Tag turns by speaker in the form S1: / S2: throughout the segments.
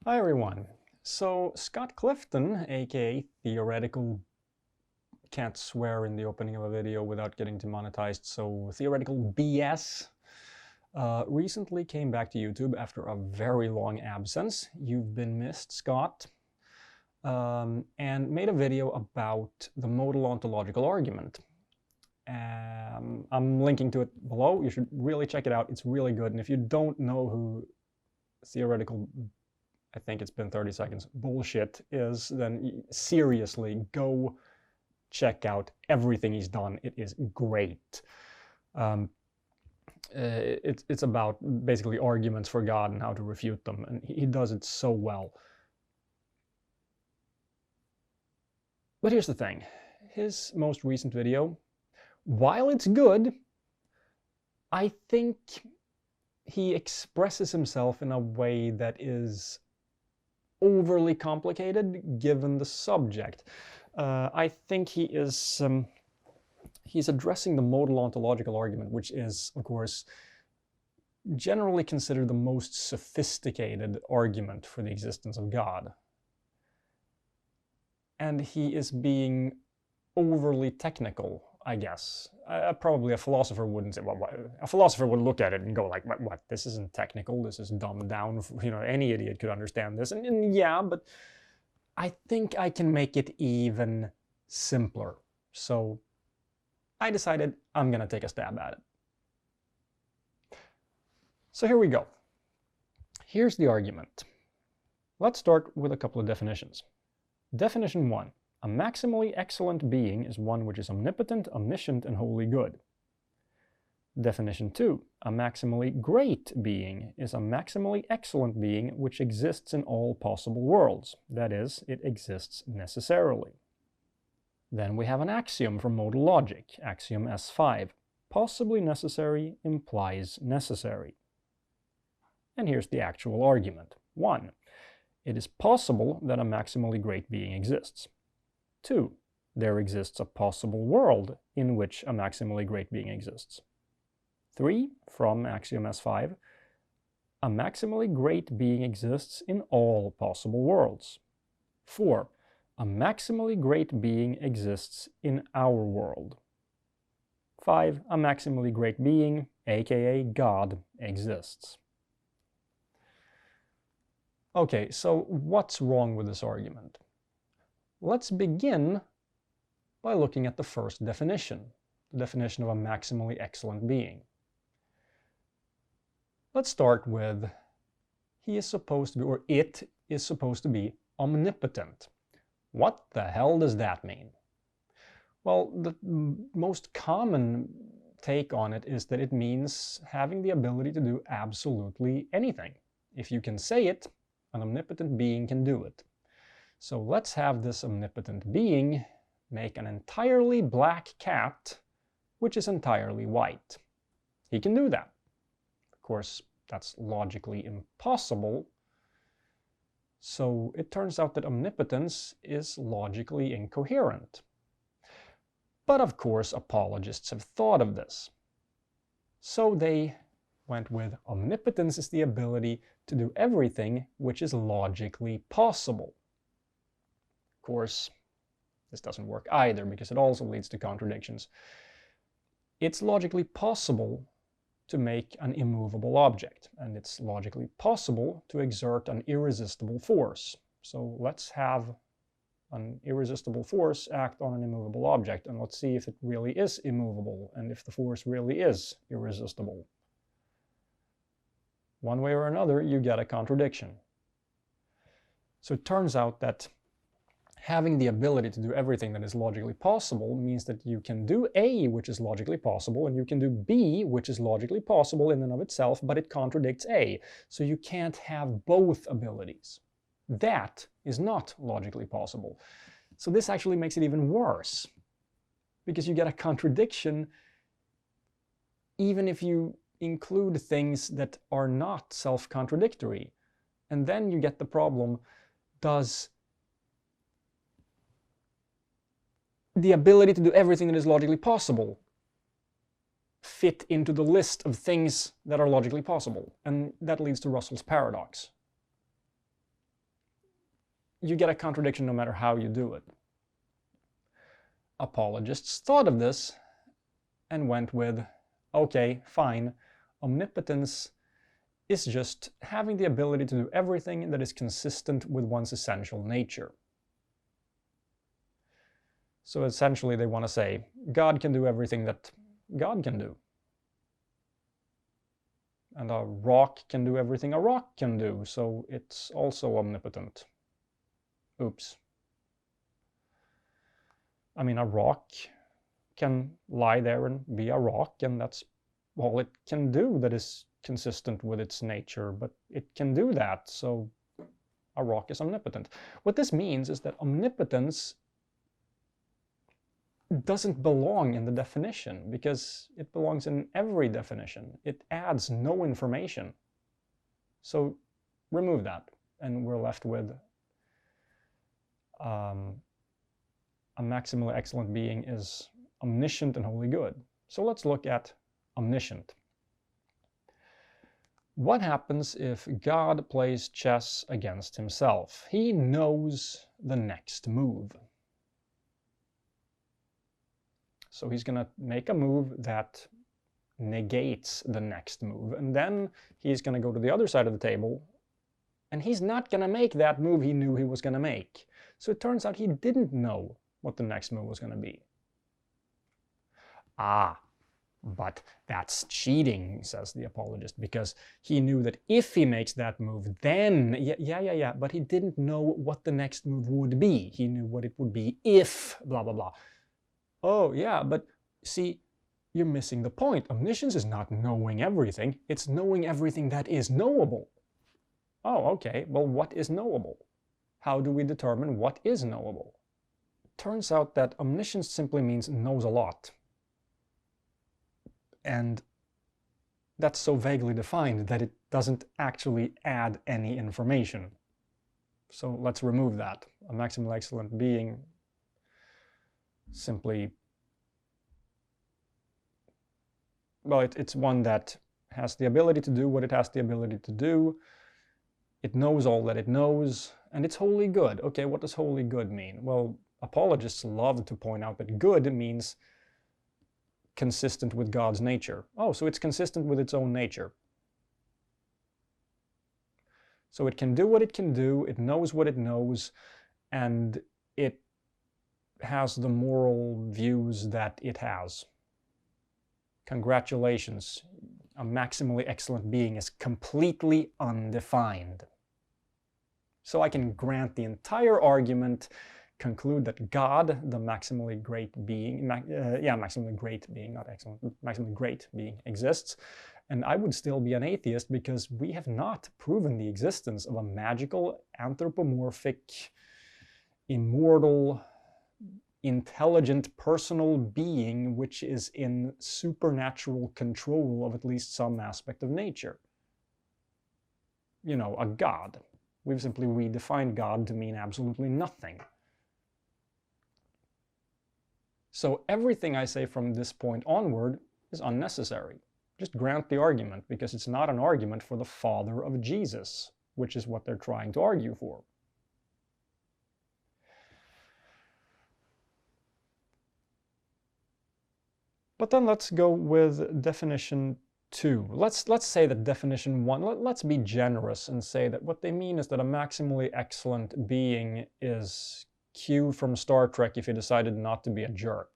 S1: Hi everyone. So Scott Clifton, aka Theoretical, can't swear in the opening of a video without getting demonetized, so Theoretical BS, recently came back to YouTube after a very long absence. You've been missed, Scott. And made a video about the modal ontological argument. I'm linking to it below. You should really check it out. It's really good. And if you don't know who Theoretical, I think it's been 30 seconds, bullshit is, then seriously go check out everything he's done. It is great. It's about basically arguments for God and how to refute them, and he does it so well. But here's the thing. His most recent video, while it's good, I think he expresses himself in a way that is overly complicated given the subject. I think he's addressing the modal ontological argument, which is, of course, generally considered the most sophisticated argument for the existence of God. And he is being overly technical, I guess. Probably a philosopher wouldn't say, well, a philosopher would look at it and go like, what, this isn't technical, this is dumbed down, any idiot could understand this. And yeah, but I think I can make it even simpler. So I decided I'm gonna take a stab at it. So here we go. Here's the argument. Let's start with a couple of definitions. Definition 1. A maximally excellent being is one which is omnipotent, omniscient, and wholly good. Definition 2. A maximally great being is a maximally excellent being which exists in all possible worlds. That is, it exists necessarily. Then we have an axiom from modal logic, axiom S5. Possibly necessary implies necessary. And here's the actual argument. 1. It is possible that a maximally great being exists. 2. There exists a possible world in which a maximally great being exists. 3. From axiom S5, a maximally great being exists in all possible worlds. 4. A maximally great being exists in our world. 5. A maximally great being, aka God, exists. Okay, so what's wrong with this argument? Let's begin by looking at the first definition, the definition of a maximally excellent being. Let's start with he is supposed to be, or it is supposed to be, omnipotent. What the hell does that mean? Well, the most common take on it is that it means having the ability to do absolutely anything. If you can say it, an omnipotent being can do it. So let's have this omnipotent being make an entirely black cat, which is entirely white. He can do that. Of course, that's logically impossible. So it turns out that omnipotence is logically incoherent. But of course, apologists have thought of this. So they went with omnipotence is the ability to do everything which is logically possible. Of course, this doesn't work either because it also leads to contradictions. It's logically possible to make an immovable object, and it's logically possible to exert an irresistible force. So let's have an irresistible force act on an immovable object, and let's see if it really is immovable and if the force really is irresistible. One way or another, you get a contradiction. So it turns out that having the ability to do everything that is logically possible means that you can do A, which is logically possible, and you can do B, which is logically possible in and of itself, but it contradicts A. So you can't have both abilities. That is not logically possible. So this actually makes it even worse, because you get a contradiction even if you include things that are not self-contradictory. And then you get the problem, does the ability to do everything that is logically possible fit into the list of things that are logically possible? And that leads to Russell's paradox. you get a contradiction no matter how you do it. Apologists thought of this and went with, okay, fine, omnipotence is just having the ability to do everything that is consistent with one's essential nature. So essentially they want to say, God can do everything that God can do. And a rock can do everything a rock can do, so it's also omnipotent. Oops. I mean, a rock can lie there and be a rock, and that's all it can do that is consistent with its nature, but it can do that, so a rock is omnipotent. What this means is that omnipotence doesn't belong in the definition, because it belongs in every definition. It adds no information. So remove that, and we're left with a maximally excellent being is omniscient and wholly good. So let's look at omniscient. What happens if God plays chess against himself? He knows the next move. So he's going to make a move that negates the next move. And then he's going to go to the other side of the table, and he's not going to make that move he knew he was going to make. So it turns out he didn't know what the next move was going to be. Ah, but that's cheating, says the apologist, because he knew that if he makes that move, then, yeah, but he didn't know what the next move would be. He knew what it would be if, blah, blah, blah. Oh, yeah, but see, you're missing the point. Omniscience is not knowing everything. It's knowing everything that is knowable. Oh, okay, well, what is knowable? How do we determine what is knowable? Turns out that omniscience simply means knows a lot. And that's so vaguely defined that it doesn't actually add any information. So let's remove that. A maximally excellent being simply, well, it's one that has the ability to do what it has the ability to do. It knows all that it knows, and it's wholly good. Okay, what does wholly good mean? Well, apologists love to point out that good means consistent with God's nature. Oh, so it's consistent with its own nature. So it can do what it can do, it knows what it knows, and it has the moral views that it has. Congratulations, a maximally excellent being is completely undefined. So I can grant the entire argument, conclude that God, the maximally great being, maximally great being, not excellent, maximally great being exists, and I would still be an atheist because we have not proven the existence of a magical, anthropomorphic, immortal, intelligent, personal being which is in supernatural control of at least some aspect of nature. You know, a God. We've simply redefined God to mean absolutely nothing. So everything I say from this point onward is unnecessary. Just grant the argument, because it's not an argument for the Father of Jesus, which is what they're trying to argue for. But then let's go with definition 2. Let's say that definition 1, let's be generous and say that what they mean is that a maximally excellent being is Q from Star Trek if he decided not to be a jerk.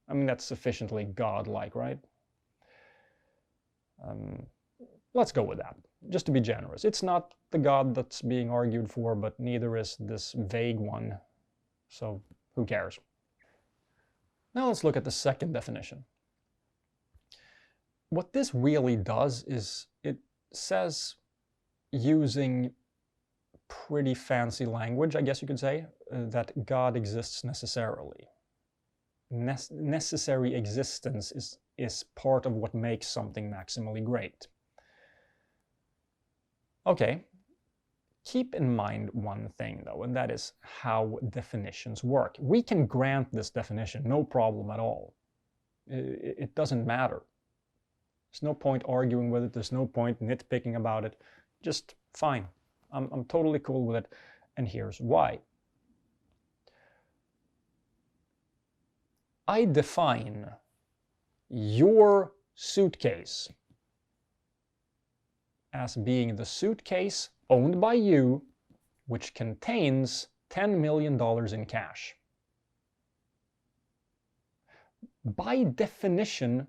S1: I mean, that's sufficiently godlike, right? Let's go with that, just to be generous. It's not the God that's being argued for, but neither is this vague one, so who cares? Now let's look at the second definition. What this really does is it says, using pretty fancy language, I guess you could say, that God exists necessarily. Necessary existence is part of what makes something maximally great. Okay, keep in mind one thing though, and that is how definitions work. We can grant this definition, no problem at all. It doesn't matter. There's no point arguing with it, there's no point nitpicking about it, just fine. I'm totally cool with it, and here's why. I define your suitcase as being the suitcase owned by you, which contains $10 million in cash. By definition,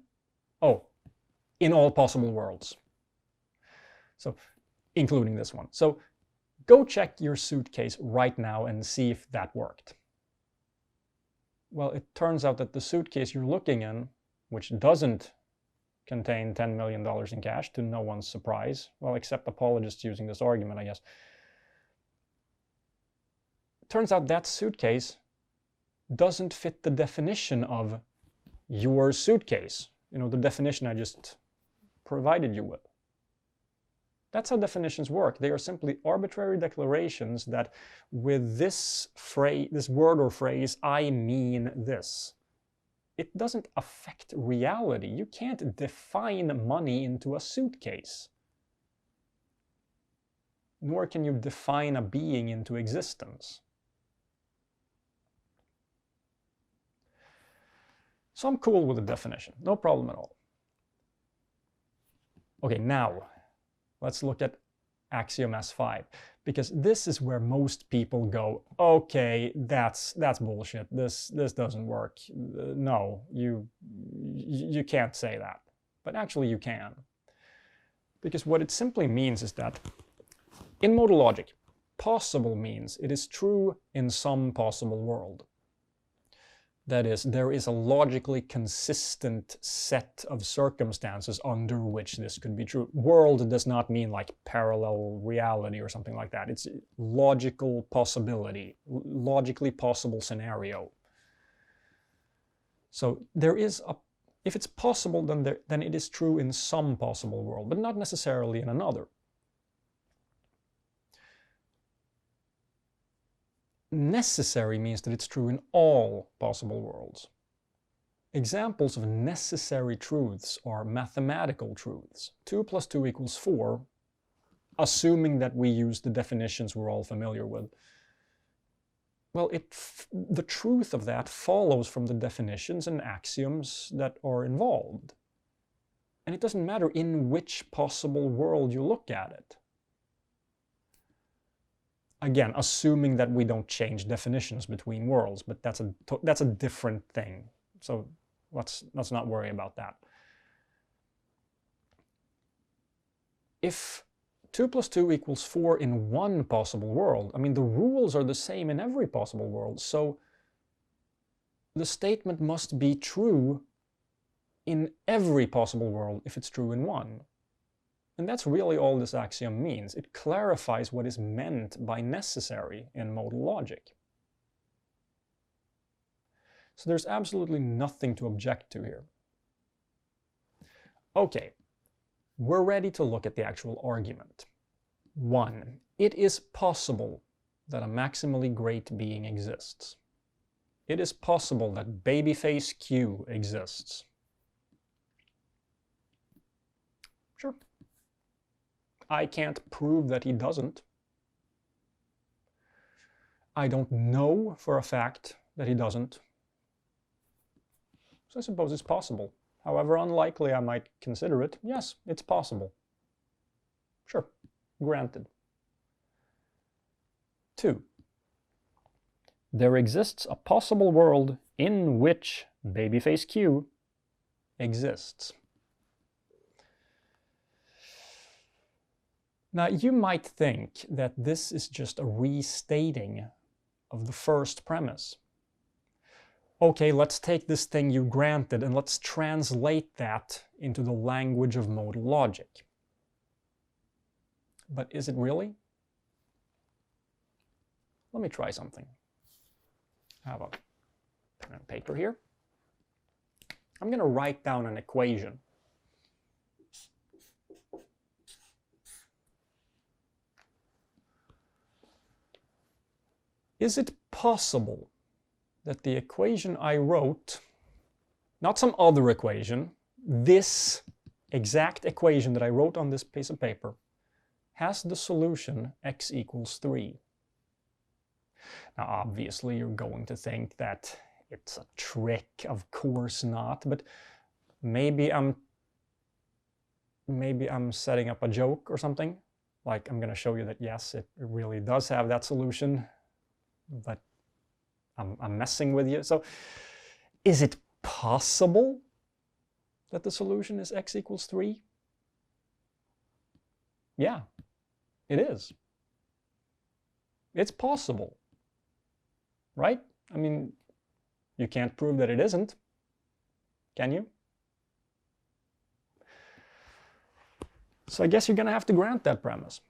S1: in all possible worlds. So, including this one. So, go check your suitcase right now and see if that worked. Well, it turns out that the suitcase you're looking in, which doesn't contain $10 million in cash, to no one's surprise, well, except apologists using this argument, I guess. Turns out that suitcase doesn't fit the definition of your suitcase. You know, the definition I just provided you with. That's how definitions work. They are simply arbitrary declarations that with this phrase, this word or phrase, I mean this. It doesn't affect reality. You can't define money into a suitcase. Nor can you define a being into existence. So I'm cool with the definition, no problem at all. Okay, now let's look at axiom S5, because this is where most people go, okay, that's bullshit. This doesn't work. No, you can't say that. But actually you can. Because what it simply means is that in modal logic, possible means it is true in some possible world. That is, there is a logically consistent set of circumstances under which this could be true. World does not mean like parallel reality or something like that. It's logical possibility, logically possible scenario. So there is a, if it's possible, then it is true in some possible world, but not necessarily in another. Necessary means that it's true in all possible worlds. Examples of necessary truths are mathematical truths. 2 + 2 = 4, assuming that we use the definitions we're all familiar with. Well, the truth of that follows from the definitions and axioms that are involved. And it doesn't matter in which possible world you look at it. Again, assuming that we don't change definitions between worlds, but that's a different thing. So let's not worry about that. If 2 + 2 = 4 in one possible world, I mean, the rules are the same in every possible world, so the statement must be true in every possible world if it's true in one. And that's really all this axiom means. It clarifies what is meant by necessary in modal logic. So there's absolutely nothing to object to here. Okay, we're ready to look at the actual argument. 1. It is possible that a maximally great being exists. It is possible that babyface Q exists. Sure. I can't prove that he doesn't. I don't know for a fact that he doesn't. So I suppose it's possible. However unlikely I might consider it, yes, it's possible. Sure, granted. 2. There exists a possible world in which babyface Q exists. Now, you might think that this is just a restating of the first premise. Okay, let's take this thing you granted and let's translate that into the language of modal logic. But is it really? Let me try something. I have a pen and paper here. I'm going to write down an equation. Is it possible that the equation I wrote, not some other equation, this exact equation that I wrote on this piece of paper, has the solution x equals 3. Now obviously you're going to think that it's a trick, of course not, but maybe I'm setting up a joke or something. Like I'm going to show you that yes, it really does have that solution, but I'm messing with you. So is it possible that the solution is x equals 3? Yeah, it is. It's possible, right? I mean, you can't prove that it isn't, can you? So I guess you're going to have to grant that premise.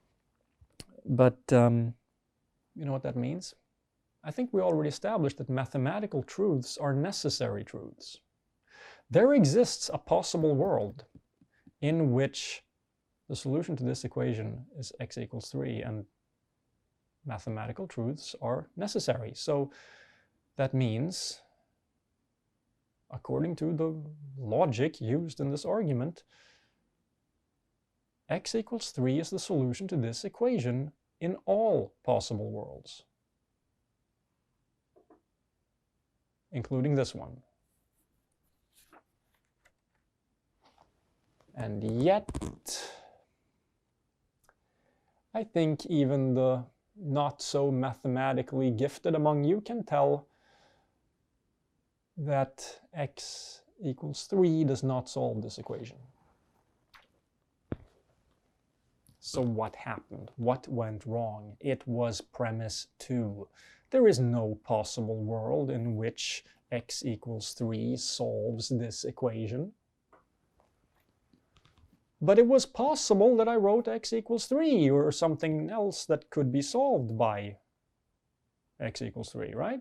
S1: But you know what that means? I think we already established that mathematical truths are necessary truths. There exists a possible world in which the solution to this equation is x equals 3, and mathematical truths are necessary. So that means, according to the logic used in this argument, x equals 3 is the solution to this equation in all possible worlds, including this one. And yet, I think even the not so mathematically gifted among you can tell that x equals 3 does not solve this equation. So what happened? What went wrong? It was premise 2. There is no possible world in which x equals 3 solves this equation. But it was possible that I wrote x equals 3 or something else that could be solved by x equals 3, right?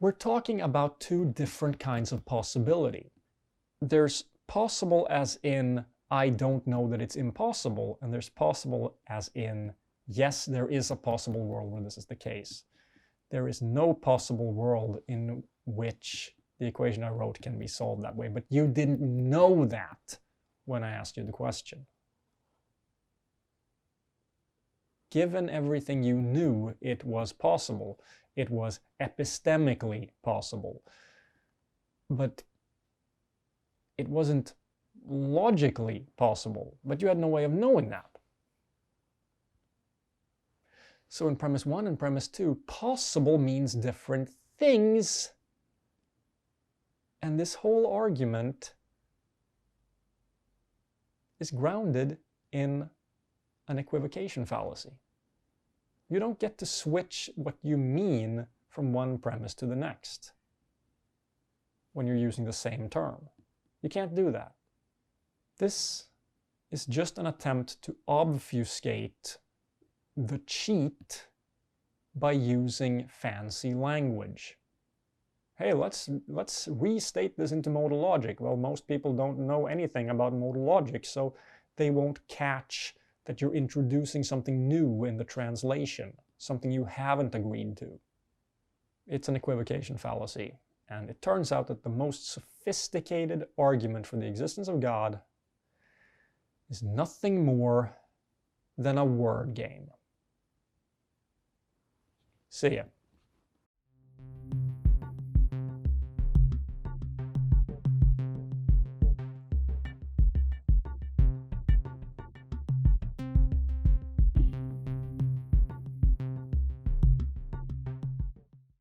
S1: We're talking about two different kinds of possibility. There's possible as in I don't know that it's impossible, and there's possible as in yes, there is a possible world where this is the case. There is no possible world in which the equation I wrote can be solved that way, but you didn't know that when I asked you the question. Given everything you knew, it was possible. It was epistemically possible. But it wasn't logically possible, but you had no way of knowing that. So in premise 1 and premise 2, possible means different things. And this whole argument is grounded in an equivocation fallacy. You don't get to switch what you mean from one premise to the next when you're using the same term. You can't do that. This is just an attempt to obfuscate the cheat by using fancy language. Hey, let's restate this into modal logic. Well, most people don't know anything about modal logic, so they won't catch that you're introducing something new in the translation, something you haven't agreed to. It's an equivocation fallacy, and it turns out that the most sophisticated argument for the existence of God is nothing more than a word game. See ya.